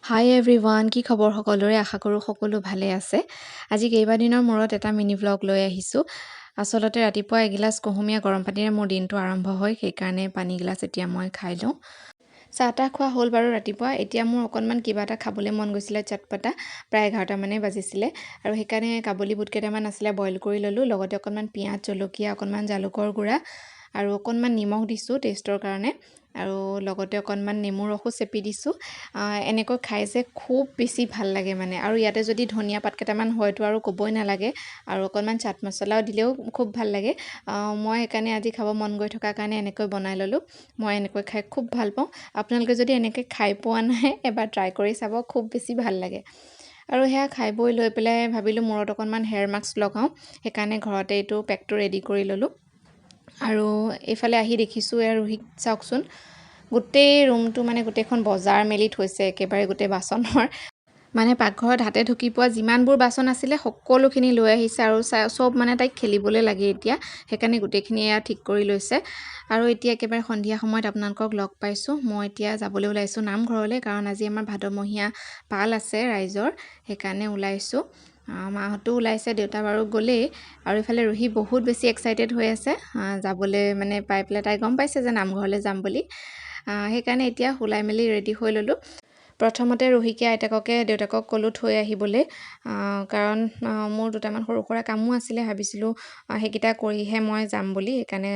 হাই everyone, কি খবৰ সকলোৰে? আশা কৰোঁ সকলো ভালে আছে। আজি কেইবাদিনৰ মূৰত এটা মিনি ভ্লগ লৈ আহিছোঁ। আচলতে ৰাতিপুৱা এগিলাচ কুহুমীয়া গৰম পানীৰে মোৰ দিনটো আৰম্ভ হয়, সেইকাৰণে পানীগিলাচ এতিয়া মই খাই লওঁ। চাহ তাহ খোৱা হ'ল বাৰু ৰাতিপুৱা। এতিয়া মোৰ অকণমান কিবা এটা খাবলৈ মন গৈছিলে, চটপটা। প্ৰায় 11টা মানে বাজিছিলে আৰু সেইকাৰণে কাবুলী বুট কেইটামান আছিলে, বইল কৰি ল'লোঁ। লগতে অকণমান পিঁয়াজ, জলকীয়া, অকণমান জালুকৰ গুড়া আৰু অকণমান নিমখ দিছোঁ টেষ্টৰ কাৰণে, আৰু লগতে অকণমান নেমু ৰসো চেপি দিছোঁ। এনেকৈ খাই যে খুব বেছি ভাল লাগে মানে, আৰু ইয়াতে যদি ধনিয়া পাত কেইটামান হয়তো আৰু ক'বই নালাগে, আৰু অকণমান চাট মছলাও দিলেও খুব ভাল লাগে। মই সেইকাৰণে আজি খাব মন গৈ থকাৰ কাৰণে এনেকৈ বনাই ল'লোঁ। মই এনেকৈ খাই খুব ভাল পাওঁ। আপোনালোকে যদি এনেকৈ খাই পোৱা নাই, এবাৰ ট্ৰাই কৰি চাব, খুব বেছি ভাল লাগে। আৰু সেয়া খাই বৈ লৈ পেলাই ভাবিলোঁ মূৰত অকণমান হেয়াৰ মাস্ক লগাওঁ, সেইকাৰণে ঘৰতে এইটো পেকটো ৰেডি কৰি ল'লোঁ। আৰু এইফালে আহি দেখিছোঁ ৰোহিক চাওকচোন, গোটেই ৰুমটো মানে গোটেইখন বজাৰ মেলি থৈছে, একেবাৰে গোটেই বাচনৰ মানে পাকঘৰত হাতে ঢুকি পোৱা যিমানবোৰ বাচন আছিলে সকলোখিনি লৈ আহিছে, আৰু চব মানে তাইক খেলিবলৈ লাগে এতিয়া, সেইকাৰণে গোটেইখিনি এয়া ঠিক কৰি লৈছে। আৰু এতিয়া একেবাৰে সন্ধিয়া সময়ত আপোনালোকক লগ পাইছোঁ। মই এতিয়া যাবলৈ ওলাইছোঁ নামঘৰলৈ, কাৰণ আজি আমাৰ ভাদমহীয়া পাল আছে ৰাইজৰ, সেইকাৰণে ওলাইছোঁ। মাহঁতো ওলাইছে, দেউতা বাৰু গ'লেই, আৰু ইফালে ৰুহি বহুত বেছি এক্সাইটেড হৈ আছে যাবলৈ, মানে পাই পেলাই তাই গম পাইছে যে নামঘৰলৈ যাম বুলি। সেইকাৰণে এতিয়া ওলাই মেলি ৰেডি হৈ ল'লোঁ। প্ৰথমতে ৰুহিকে আইতাককে দেউতাকক ক'লোঁ থৈ আহিবলৈ, কাৰণ মোৰ দুটামান সৰু সুৰা কামো আছিলে, ভাবিছিলোঁ সেইকেইটা কৰিহে মই যাম বুলি। সেইকাৰণে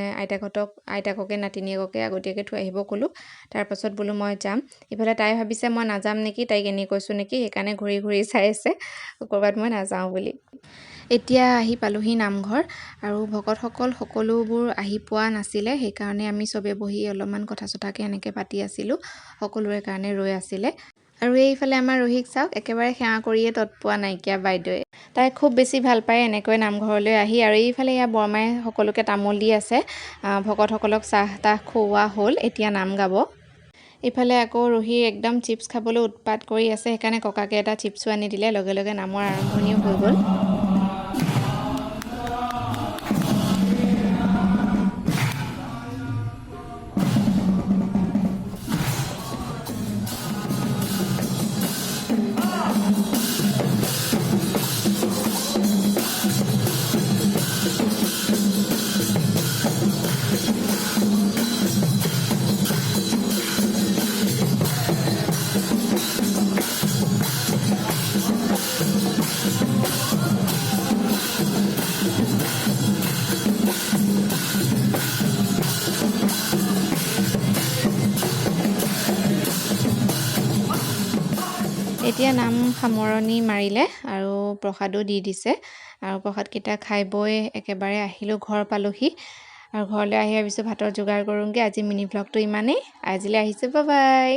আইতাককে নাতিনীয়েককে আগতীয়াকৈ থৈ আহিব ক'লোঁ। তাৰপাছত বোলো মই যাম। ইফালে তাই ভাবিছে মই নাযাম নেকি, তাইক এনেই কৈছোঁ নেকি, সেইকাৰণে ঘূৰি ঘূৰি চাই আছে ক'ৰবাত মই নাযাওঁ বুলি। এতিয়া আহি পালোহি নামঘৰ, আৰু ভকতসকল সকলোবোৰ আহি পোৱা নাছিলে, সেইকাৰণে আমি চবে বহি অলপমান কথা চথাকৈ এনেকৈ পাতি আছিলোঁ, সকলোৰে কাৰণে ৰৈ আছিলে। আৰু এইফালে আমাৰ ৰোহিক চাওক, একেবাৰে সেৱা কৰিয়ে তৎপোৱা নাইকিয়া বাইদেৱে। তাই খুব বেছি ভাল পায় এনেকৈ নামঘৰলৈ আহি। আৰু এইফালে এয়া বৰমাই সকলোকে তামোল দি আছে, ভকতসকলক চাহ তাহ খুওৱা হ'ল, এতিয়া নাম গাব। ইফালে আকৌ ৰুহিৰ একদম চিপছ খাবলৈ উৎপাত কৰি আছে, সেইকাৰণে ককাকে এটা চিপছো আনি দিলে, লগে লগে নামৰ আৰম্ভণিও হৈ গ'ল। এতিয়া নাম সামৰণি মাৰিলে আৰু প্ৰসাদো দি দিছে, আৰু প্ৰসাদকেইটা খাই বৈ একেবাৰে আহিলোঁ, ঘৰ পালোহি। আৰু ঘৰলৈ আহি ভাবিছোঁ ভাতৰ যোগাৰ কৰোঁগৈ। আজি মিনি ভ্লগটো ইমানেই, আজিলৈ আহিছোঁ, বাই বাই।